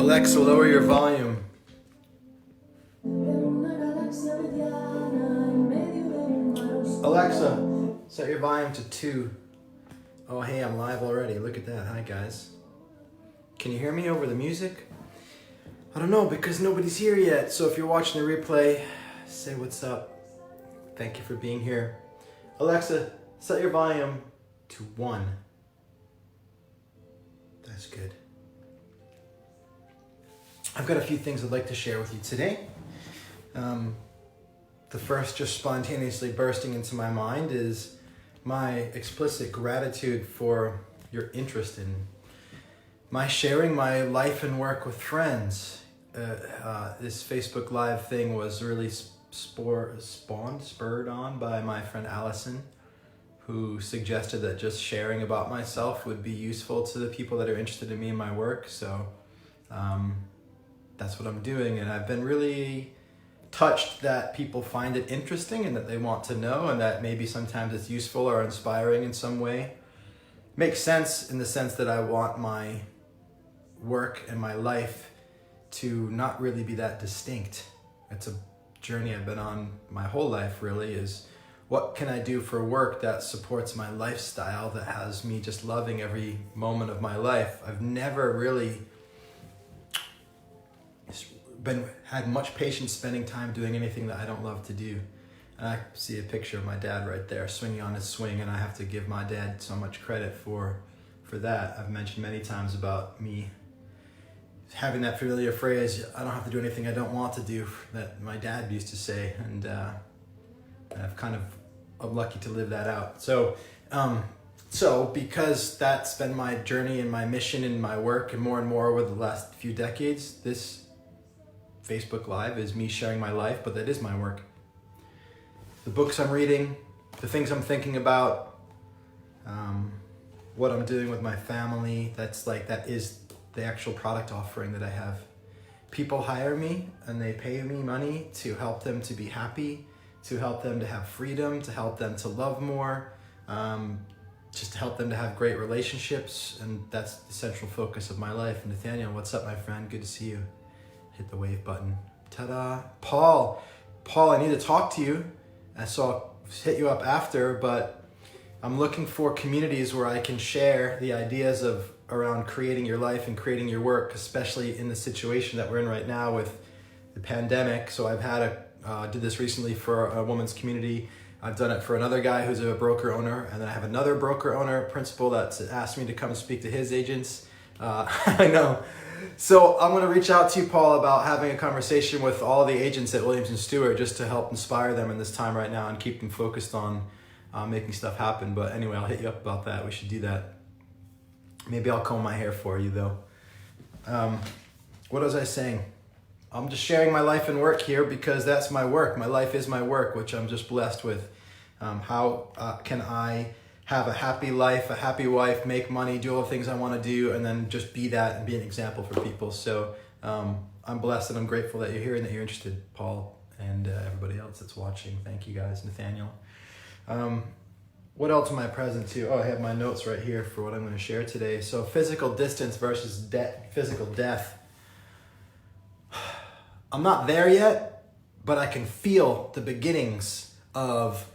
Alexa, lower your volume. Alexa, set your volume to 2. Oh, hey, I'm live already. Look at that. Hi, guys. Can you hear me over the music? I don't know, because nobody's here yet. So if you're watching the replay, say what's up. Thank you for being here. Alexa, set your volume to 1. That's good. I've got a few things I'd like to share with you today. The first, just spontaneously bursting into my mind, is my explicit gratitude for your interest in my sharing my life and work with friends. This Facebook Live thing was really spurred on by my friend Allison, who suggested that just sharing about myself would be useful to the people that are interested in me and my work. So that's what I'm doing, and I've been really touched that people find it interesting and that they want to know, and that maybe sometimes it's useful or inspiring in some way. Makes sense in the sense that I want my work and my life to not really be that distinct. It's a journey I've been on my whole life, really, is what can I do for work that supports my lifestyle, that has me just loving every moment of my life. I've never really had much patience spending time doing anything that I don't love to do. And I see a picture of my dad right there swinging on his swing, and I have to give my dad so much credit for that. I've mentioned many times about me having that familiar phrase, I don't have to do anything I don't want to do, that my dad used to say, and I'm lucky to live that out. So because that's been my journey and my mission and my work, and more over the last few decades, this Facebook Live is me sharing my life, but that is my work. The books I'm reading, the things I'm thinking about, what I'm doing with my family, that is the actual product offering that I have. People hire me and they pay me money to help them to be happy, to help them to have freedom, to help them to love more, just to help them to have great relationships, and that's the central focus of my life. Nathaniel, what's up, my friend? Good to see you. Hit the wave button. Ta-da. Paul, I need to talk to you. I'll hit you up after, but I'm looking for communities where I can share the ideas around creating your life and creating your work, especially in the situation that we're in right now with the pandemic. So I've did this recently for a woman's community. I've done it for another guy who's a broker owner, and then I have another broker owner principal that's asked me to come speak to his agents. I know. So I'm going to reach out to you, Paul, about having a conversation with all the agents at Williams & Stewart, just to help inspire them in this time right now and keep them focused on making stuff happen. But anyway, I'll hit you up about that. We should do that. Maybe I'll comb my hair for you, though. What was I saying? I'm just sharing my life and work here because that's my work. My life is my work, which I'm just blessed with. How can I have a happy life, a happy wife, make money, do all the things I want to do, and then just be that and be an example for people. So I'm blessed and I'm grateful that you're here and that you're interested, Paul, and everybody else that's watching. Thank you guys, Nathaniel. What else am I present to? Oh, I have my notes right here for what I'm going to share today. So physical distance versus physical death. I'm not there yet, but I can feel the beginnings of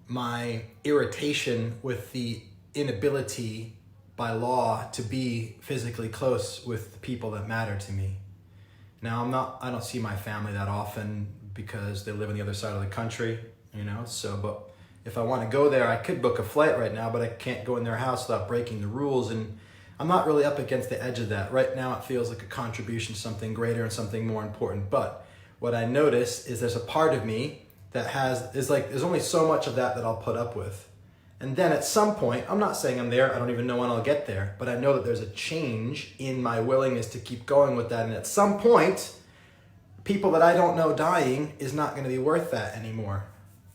my irritation with the inability by law to be physically close with the people that matter to me. Now I don't see my family that often because they live on the other side of the country, but if I want to go there, I could book a flight right now, but I can't go in their house without breaking the rules, and I'm not really up against the edge of that. Right now it feels like a contribution to something greater and something more important, but what I notice is there's a part of me that there's only so much of that I'll put up with. And then at some point, I'm not saying I'm there, I don't even know when I'll get there, but I know that there's a change in my willingness to keep going with that. And at some point, people that I don't know dying is not going to be worth that anymore.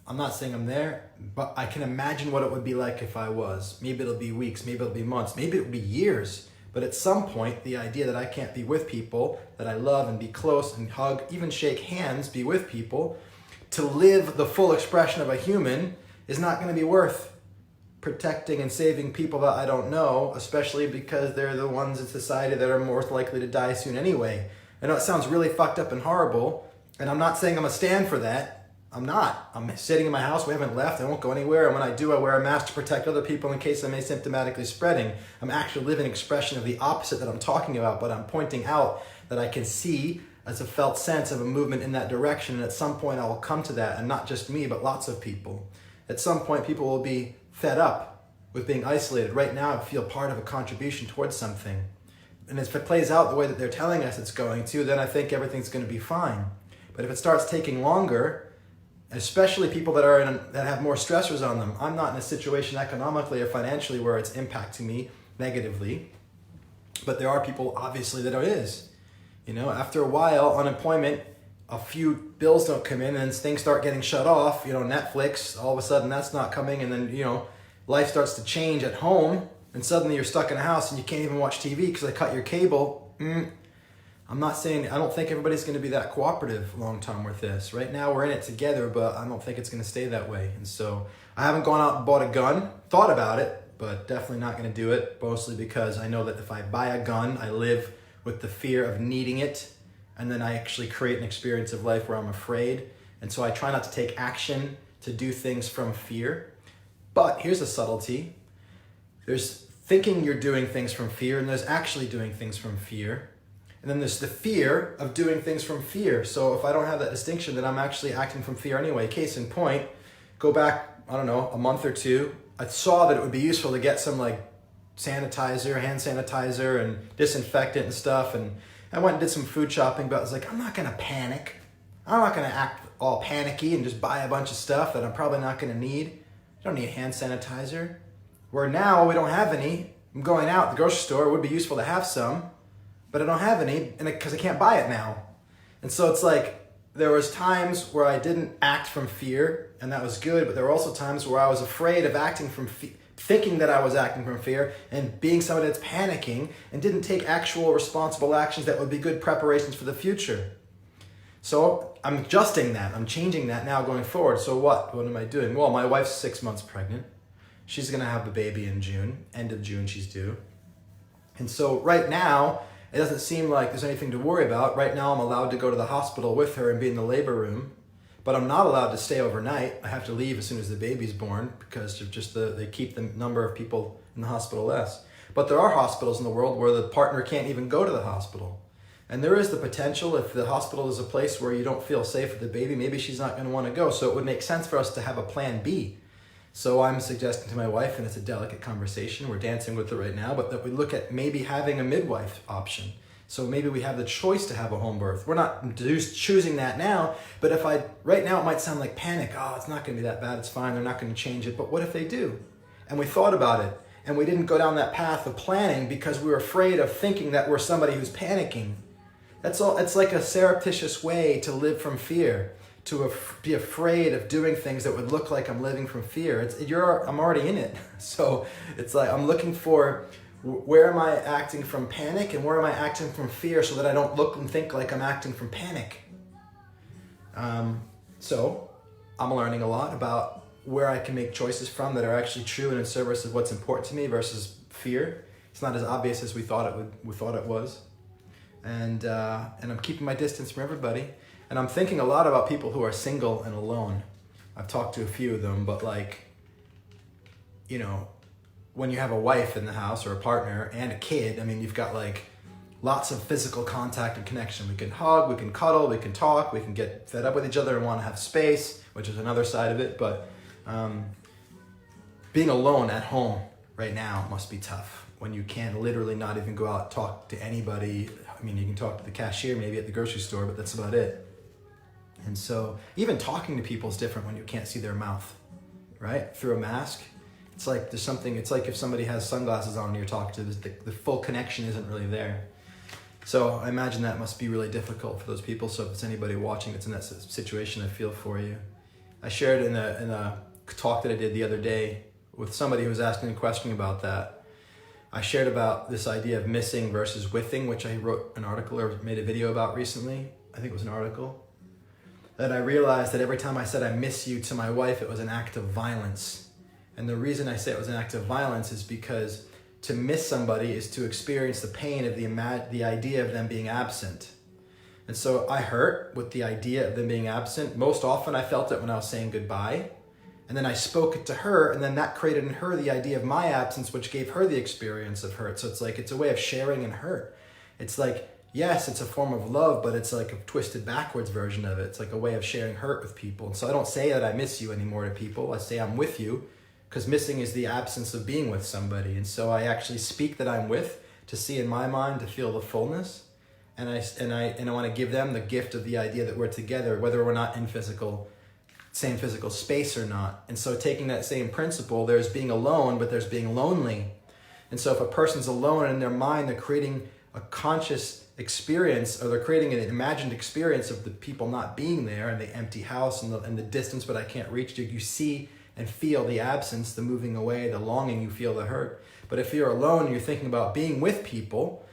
I'm not saying I'm there, but I can imagine what it would be like if I was. Maybe it'll be weeks, maybe it'll be months, maybe it'll be years. But at some point, the idea that I can't be with people that I love and be close and hug, even shake hands, be with people, to live the full expression of a human is not going to be worth protecting and saving people that I don't know, especially because they're the ones in society that are more likely to die soon anyway. I know it sounds really fucked up and horrible, and I'm not saying I'm a stand for that. I'm not. I'm sitting in my house. We haven't left. I won't go anywhere. And when I do, I wear a mask to protect other people in case I'm asymptomatically spreading. I'm actually living an expression of the opposite that I'm talking about, but I'm pointing out that I can see as a felt sense of a movement in that direction. And at some point I will come to that, and not just me, but lots of people. At some point people will be fed up with being isolated. Right now I feel part of a contribution towards something. And if it plays out the way that they're telling us it's going to, then I think everything's going to be fine. But if it starts taking longer, especially people that have more stressors on them, I'm not in a situation economically or financially where it's impacting me negatively, but there are people obviously that it is. You know, after a while, unemployment, a few bills don't come in and things start getting shut off. You know, Netflix, all of a sudden that's not coming, and then, you know, life starts to change at home, and suddenly you're stuck in a house and you can't even watch TV because they cut your cable. I'm not saying, I don't think everybody's going to be that cooperative long term with this. Right now we're in it together, but I don't think it's going to stay that way. And so I haven't gone out and bought a gun, thought about it, but definitely not going to do it, mostly because I know that if I buy a gun, I live with the fear of needing it, and then I actually create an experience of life where I'm afraid. And so I try not to take action to do things from fear. But here's a subtlety. There's thinking you're doing things from fear, and there's actually doing things from fear. And then there's the fear of doing things from fear. So if I don't have that distinction, then I'm actually acting from fear anyway. Case in point, go back, I don't know, a month or two, I saw that it would be useful to get some like sanitizer, hand sanitizer and disinfectant and stuff. And I went and did some food shopping, but I was like, I'm not gonna panic. I'm not gonna act all panicky and just buy a bunch of stuff that I'm probably not gonna need. I don't need hand sanitizer. Where now we don't have any. I'm going out, the grocery store, it would be useful to have some, but I don't have any because I can't buy it now. And so it's like, there was times where I didn't act from fear, and that was good, but there were also times where I was afraid of acting from thinking that I was acting from fear and being somebody that's panicking and didn't take actual responsible actions that would be good preparations for the future. So I'm adjusting that, I'm changing that now going forward. So what am I doing? Well, my wife's 6 months pregnant. She's gonna have the baby in June, end of June she's due. And so right now, it doesn't seem like there's anything to worry about. Right now I'm allowed to go to the hospital with her and be in the labor room, but I'm not allowed to stay overnight. I have to leave as soon as the baby's born because of just they keep the number of people in the hospital less. But there are hospitals in the world where the partner can't even go to the hospital. And there is the potential, if the hospital is a place where you don't feel safe with the baby, maybe she's not gonna wanna go. So it would make sense for us to have a plan B. So I'm suggesting to my wife, and it's a delicate conversation, we're dancing with it right now, but that we look at maybe having a midwife option. So maybe we have the choice to have a home birth. We're not choosing that now, but right now it might sound like panic. Oh, it's not gonna be that bad, it's fine, they're not gonna change it. But what if they do? And we thought about it, and we didn't go down that path of planning because we were afraid of thinking that we're somebody who's panicking. That's all. It's like a surreptitious way to live from fear. To be afraid of doing things that would look like I'm living from fear. I'm already in it. So it's like I'm looking for where am I acting from panic and where am I acting from fear so that I don't look and think like I'm acting from panic. So I'm learning a lot about where I can make choices from that are actually true and in service of what's important to me versus fear. It's not as obvious as we thought it was. And I'm keeping my distance from everybody. And I'm thinking a lot about people who are single and alone. I've talked to a few of them, but like, you know, when you have a wife in the house or a partner and a kid, I mean, you've got like lots of physical contact and connection. We can hug, we can cuddle, we can talk, we can get fed up with each other and want to have space, which is another side of it. But being alone at home right now must be tough when you can literally not even go out and talk to anybody. I mean, you can talk to the cashier maybe at the grocery store, but that's about it. And so even talking to people is different when you can't see their mouth, right? Through a mask. It's like it's like if somebody has sunglasses on and you're talking to them, the full connection isn't really there. So I imagine that must be really difficult for those people. So if it's anybody watching that's in that situation, I feel for you. I shared in a talk that I did the other day with somebody who was asking a question about that. I shared about this idea of missing versus withing, which I wrote an article or made a video about recently. I think it was an article. That I realized that every time I said I miss you to my wife, it was an act of violence. And the reason I say it was an act of violence is because to miss somebody is to experience the pain of the idea of them being absent. And so I hurt with the idea of them being absent. Most often I felt it when I was saying goodbye. And then I spoke it to her, and then that created in her the idea of my absence, which gave her the experience of hurt. So it's like, it's a way of sharing in hurt. It's like, yes, it's a form of love, but it's like a twisted backwards version of it. It's like a way of sharing hurt with people. And so I don't say that I miss you anymore to people. I say I'm with you, because missing is the absence of being with somebody. And so I actually speak that I'm with, to see in my mind, to feel the fullness. And I want to give them the gift of the idea that we're together, whether we're not in same physical space or not. And so taking that same principle, there's being alone, but there's being lonely. And so if a person's alone in their mind, they're creating a conscious experience, or they're creating an imagined experience of the people not being there, and the empty house and the distance, but I can't reach you. You see and feel the absence, the moving away, the longing, you feel the hurt. But if you're alone and you're thinking about being with people,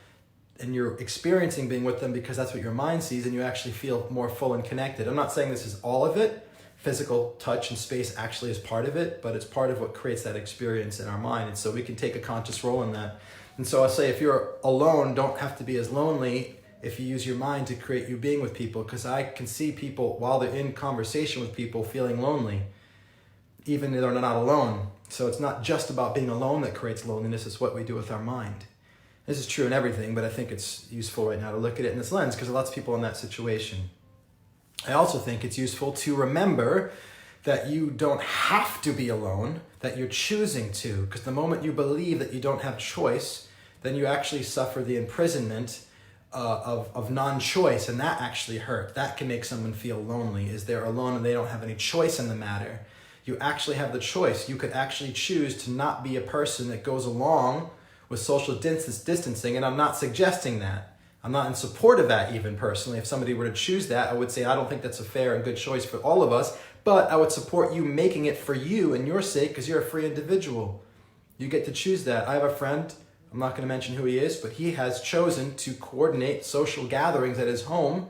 and you're experiencing being with them because that's what your mind sees, and you actually feel more full and connected. I'm not saying this is all of it. Physical touch and space actually is part of it, but it's part of what creates that experience in our mind. And so we can take a conscious role in that. And so I say, if you're alone, don't have to be as lonely if you use your mind to create you being with people, because I can see people while they're in conversation with people feeling lonely, even though they're not alone. So it's not just about being alone that creates loneliness, it's what we do with our mind. This is true in everything, but I think it's useful right now to look at it in this lens, because lots of people in that situation. I also think it's useful to remember that you don't have to be alone, that you're choosing to, because the moment you believe that you don't have choice, then you actually suffer the imprisonment of non-choice, and that actually hurt. That can make someone feel lonely, is they're alone and they don't have any choice in the matter. You actually have the choice. You could actually choose to not be a person that goes along with social distancing, and I'm not suggesting that. I'm not in support of that even personally. If somebody were to choose that, I would say I don't think that's a fair and good choice for all of us, but I would support you making it for you and your sake, because you're a free individual. You get to choose that. I have a friend, I'm not going to mention who he is, but he has chosen to coordinate social gatherings at his home,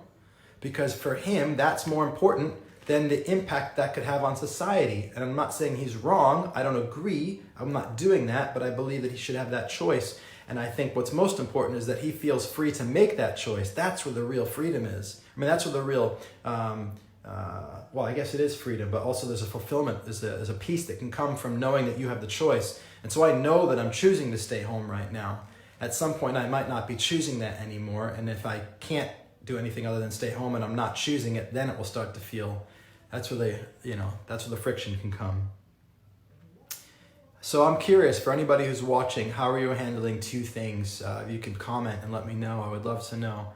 because for him that's more important than the impact that could have on society. And I'm not saying he's wrong. I don't agree. I'm not doing that, but I believe that he should have that choice. And I think what's most important is that he feels free to make that choice. That's where the real freedom is. I mean, that's where the real, well, I guess it is freedom, but also there's a fulfillment, there's a peace that can come from knowing that you have the choice. And so I know that I'm choosing to stay home right now. At some point, I might not be choosing that anymore. And if I can't do anything other than stay home and I'm not choosing it, then it will start to feel, that's where that's where the friction can come. So I'm curious, for anybody who's watching, how are you handling two things? You can comment and let me know. I would love to know.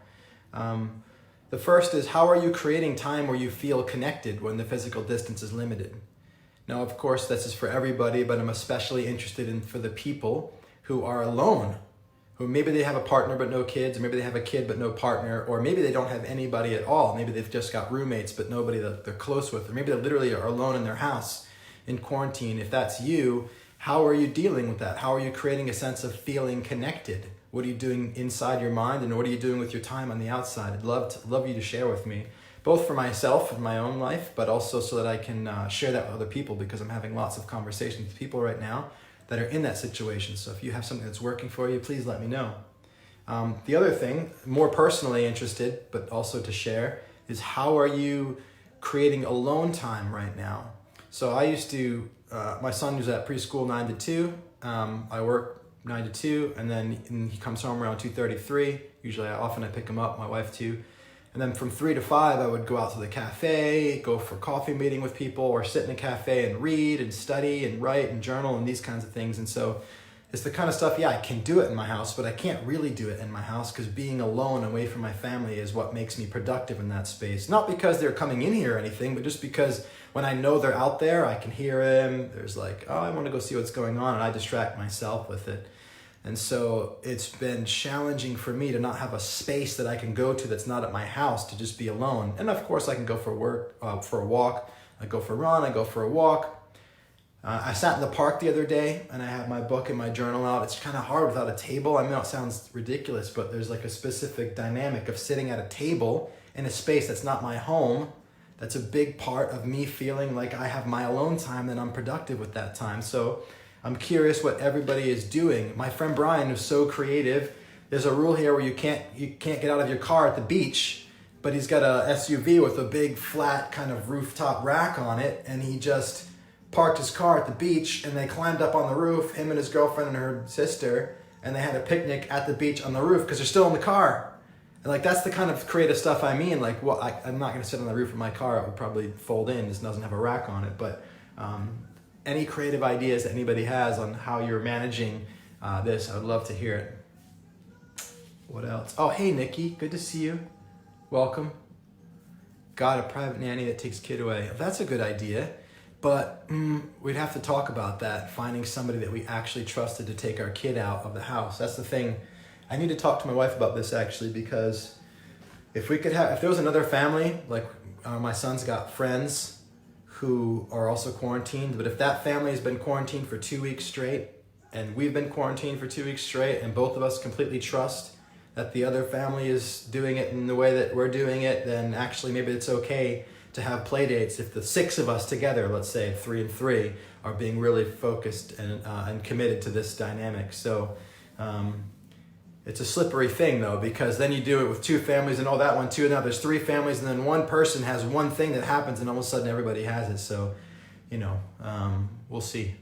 The first is, how are you creating time where you feel connected when the physical distance is limited? Now, of course, this is for everybody, but I'm especially interested in for the people who are alone, who maybe they have a partner but no kids, or maybe they have a kid but no partner, or maybe they don't have anybody at all. Maybe they've just got roommates but nobody that they're close with, or maybe they literally are alone in their house in quarantine. If that's you, how are you dealing with that? How are you creating a sense of feeling connected? What are you doing inside your mind, and what are you doing with your time on the outside? I'd love you to share with me, both for myself and my own life, but also so that I can share that with other people, because I'm having lots of conversations with people right now that are in that situation. So if you have something that's working for you, please let me know. The other thing, more personally interested, but also to share, is how are you creating alone time right now? So I used to, my son was at preschool 9 to 2. I work 9 to 2, and then he comes home around 2:33. Usually I pick him up, my wife too. And then from 3 to 5, I would go out to the cafe, go for coffee meeting with people, or sit in a cafe and read and study and write and journal and these kinds of things. And so it's the kind of stuff, I can do it in my house, but I can't really do it in my house, because being alone away from my family is what makes me productive in that space. Not because they're coming in here or anything, but just because when I know they're out there, I can hear them. There's like, oh, I want to go see what's going on, and I distract myself with it. And so it's been challenging for me to not have a space that I can go to that's not at my house, to just be alone. And of course I can go for a walk. I go for a run, I go for a walk. I sat in the park the other day, and I had my book and my journal out. It's kind of hard without a table. I know it sounds ridiculous, but there's like a specific dynamic of sitting at a table in a space that's not my home, that's a big part of me feeling like I have my alone time, and I'm productive with that time. So I'm curious what everybody is doing. My friend Brian is so creative. There's a rule here where you can't get out of your car at the beach, but he's got a SUV with a big flat kind of rooftop rack on it, and he just parked his car at the beach, and they climbed up on the roof, him and his girlfriend and her sister, and they had a picnic at the beach on the roof because they're still in the car. And like, that's the kind of creative stuff I mean. Like, well, I'm not going to sit on the roof of my car. It would probably fold in. This doesn't have a rack on it. But any creative ideas that anybody has on how you're managing this, I would love to hear it. What else? Oh, hey, Nikki. Good to see you. Welcome. Got a private nanny that takes kid away. That's a good idea. But we'd have to talk about that, finding somebody that we actually trusted to take our kid out of the house. That's the thing. I need to talk to my wife about this, actually, because if there was another family, like my son's got friends who are also quarantined, but if that family has been quarantined for 2 weeks straight, and we've been quarantined for 2 weeks straight, and both of us completely trust that the other family is doing it in the way that we're doing it, then actually maybe it's okay to have play dates if the 6 of us together, let's say 3 and 3, are being really focused and committed to this dynamic. So it's a slippery thing, though, because then you do it with 2 families and that one too, and now there's 3 families, and then one person has one thing that happens and all of a sudden everybody has it. So, we'll see.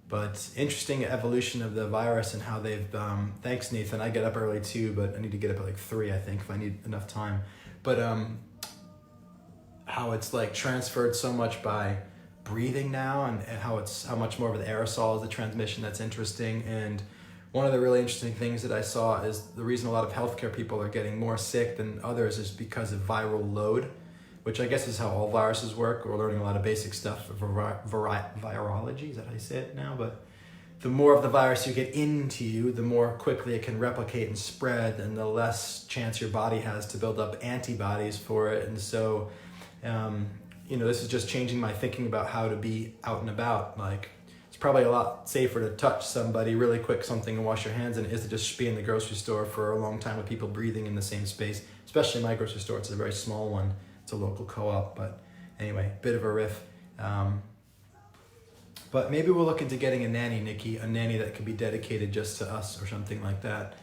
But interesting evolution of the virus and how they've, thanks Nathan, I get up early too, but I need to get up at like 3, I think, if I need enough time. But how it's like transferred so much by breathing now, and how much more of the aerosol is the transmission. That's interesting. And one of the really interesting things that I saw is the reason a lot of healthcare people are getting more sick than others is because of viral load, which I guess is how all viruses work. We're learning a lot of basic stuff of virology, is that how you say it now? But the more of the virus you get into you, the more quickly it can replicate and spread, and the less chance your body has to build up antibodies for it. And so, this is just changing my thinking about how to be out and about. Like, it's probably a lot safer to touch somebody really quick, something, and wash your hands than it is to just be in the grocery store for a long time with people breathing in the same space, especially my grocery store. It's a very small one. It's a local co-op, but anyway, bit of a riff. But maybe we'll look into getting a nanny, Nikki, a nanny that could be dedicated just to us or something like that,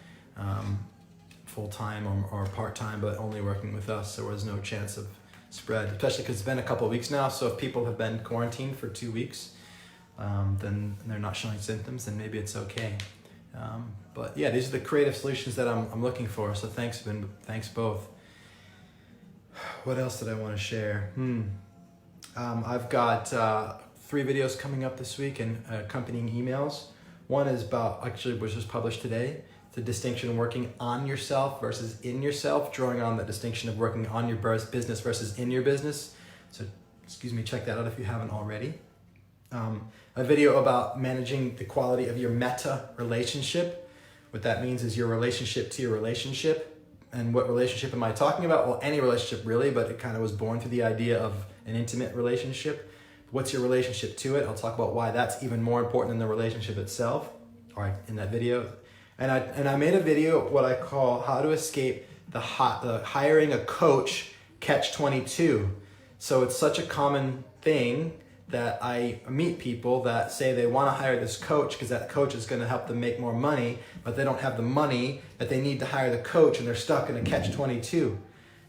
full-time or part-time, but only working with us, so there's no chance of spread, especially because it's been a couple of weeks now. So if people have been quarantined for 2 weeks, then they're not showing symptoms, then maybe it's okay. But yeah, these are the creative solutions that I'm looking for. So thanks both. What else did I want to share? I've got 3 videos coming up this week and accompanying emails. One is was just published today. The distinction of working on yourself versus in yourself, drawing on the distinction of working on your business versus in your business. So, check that out if you haven't already. A video about managing the quality of your meta relationship. What that means is your relationship to your relationship. And what relationship am I talking about? Well, any relationship really, but it kind of was born through the idea of an intimate relationship. What's your relationship to it? I'll talk about why that's even more important than the relationship itself, all right, in that video. And I made a video, what I call how to escape the hiring a coach catch-22. So it's such a common thing that I meet people that say they want to hire this coach because that coach is going to help them make more money, but they don't have the money that they need to hire the coach, and they're stuck in a catch-22.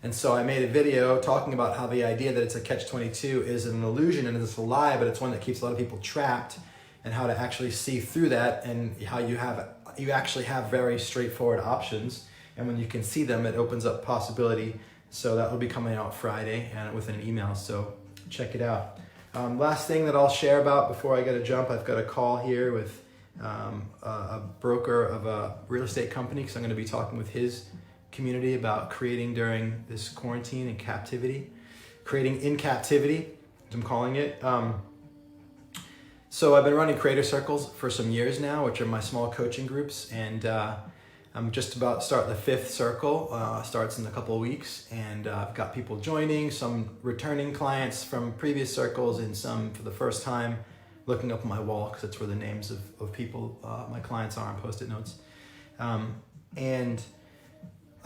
And so I made a video talking about how the idea that it's a catch-22 is an illusion and it's a lie, but it's one that keeps a lot of people trapped, and how to actually see through that, and how you actually have very straightforward options, and when you can see them, it opens up possibility. So that will be coming out Friday and with an email, so check it out. Last thing that I'll share about before I get a jump, I've got a call here with a broker of a real estate company, because I'm going to be talking with his community about creating during this quarantine and captivity. Creating in captivity, as I'm calling it. So I've been running creator circles for some years now, which are my small coaching groups, and I'm just about to start the 5th circle. Starts in a couple of weeks, and I've got people joining, some returning clients from previous circles, and some for the first time, looking up on my wall, because that's where the names of people, my clients are on Post-it notes. And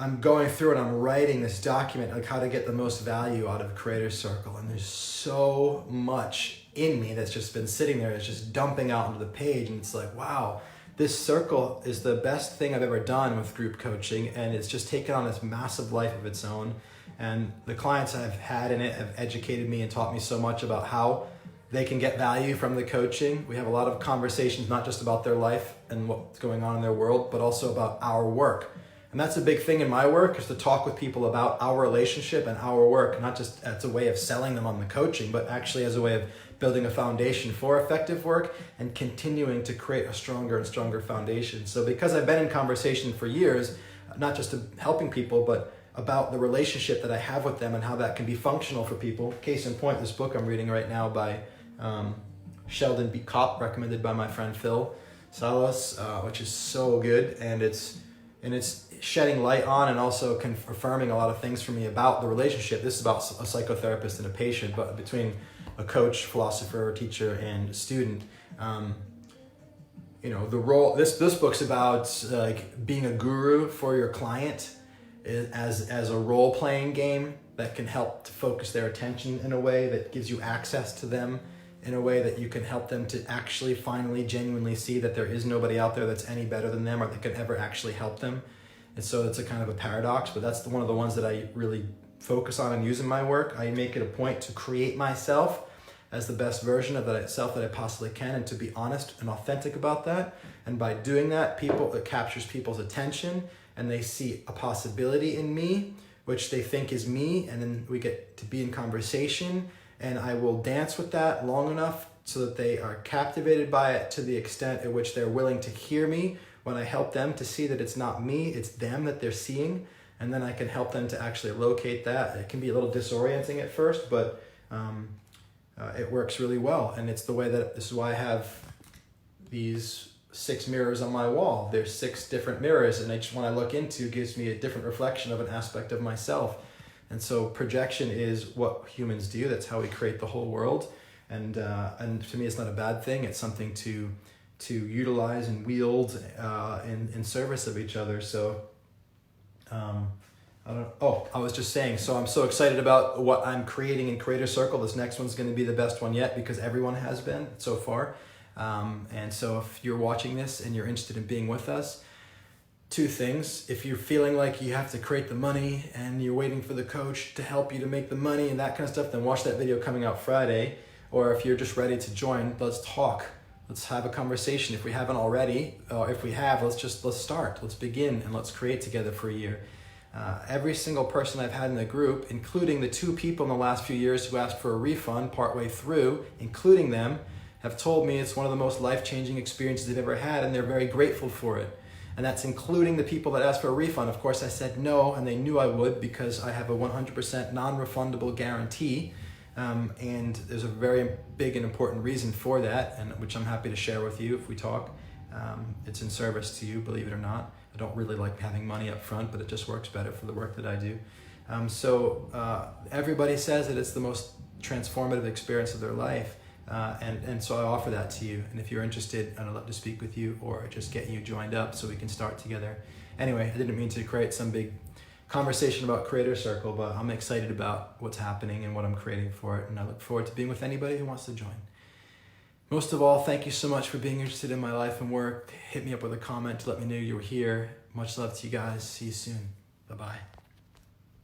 I'm going through and I'm writing this document, like how to get the most value out of Creator Circle. And there's so much in me that's just been sitting there. It's just dumping out onto the page. And it's like, wow, this circle is the best thing I've ever done with group coaching. And it's just taken on this massive life of its own. And the clients I've had in it have educated me and taught me so much about how they can get value from the coaching. We have a lot of conversations, not just about their life and what's going on in their world, but also about our work. And that's a big thing in my work, is to talk with people about our relationship and our work, not just as a way of selling them on the coaching, but actually as a way of building a foundation for effective work and continuing to create a stronger and stronger foundation. So because I've been in conversation for years, not just helping people, but about the relationship that I have with them and how that can be functional for people. Case in point, this book I'm reading right now by Sheldon B. Kopp, recommended by my friend Phil Salas, which is so good, and it's shedding light on and also confirming a lot of things for me about the relationship. This is about a psychotherapist and a patient, but between a coach, philosopher, teacher, and student. The role. This book's about like being a guru for your client, as a role-playing game that can help to focus their attention in a way that gives you access to them, in a way that you can help them to actually finally genuinely see that there is nobody out there that's any better than them or that could ever actually help them. And so it's a kind of a paradox, but that's one of the ones that I really focus on and use in my work. I make it a point to create myself as the best version of that self that I possibly can, and to be honest and authentic about that. And by doing that, it captures people's attention, and they see a possibility in me, which they think is me, and then we get to be in conversation, and I will dance with that long enough so that they are captivated by it to the extent at which they're willing to hear me when I help them to see that it's not me, it's them that they're seeing, and then I can help them to actually locate that. It can be a little disorienting at first, but it works really well, and this is why I have these 6 mirrors on my wall. There's 6 different mirrors, and each one I look into gives me a different reflection of an aspect of myself. And so projection is what humans do. That's how we create the whole world. And to me, it's not a bad thing. It's something to utilize and wield in service of each other. So I was just saying, so I'm so excited about what I'm creating in Creator Circle. This next one's going to be the best one yet, because everyone has been so far. And so if you're watching this and you're interested in being with us, 2 things. If you're feeling like you have to create the money and you're waiting for the coach to help you to make the money and that kind of stuff, then watch that video coming out Friday. Or if you're just ready to join, let's talk. Let's have a conversation. If we haven't already, or if we have, let's start. Let's begin, and let's create together for a year. Every single person I've had in the group, including the 2 people in the last few years who asked for a refund partway through, including them, have told me it's one of the most life-changing experiences they've ever had, and they're very grateful for it. And that's including the people that asked for a refund. Of course, I said no, and they knew I would, because I have a 100% non-refundable guarantee. And there's a very big and important reason for that, and which I'm happy to share with you if we talk. It's in service to you, believe it or not. I don't really like having money up front, but it just works better for the work that I do. Everybody says that it's the most transformative experience of their life. And so I offer that to you. And if you're interested, I'd love to speak with you or just get you joined up so we can start together. Anyway, I didn't mean to create some big conversation about Creator Circle, but I'm excited about what's happening and what I'm creating for it. And I look forward to being with anybody who wants to join. Most of all, thank you so much for being interested in my life and work. Hit me up with a comment to let me know you were here. Much love to you guys. See you soon. Bye-bye.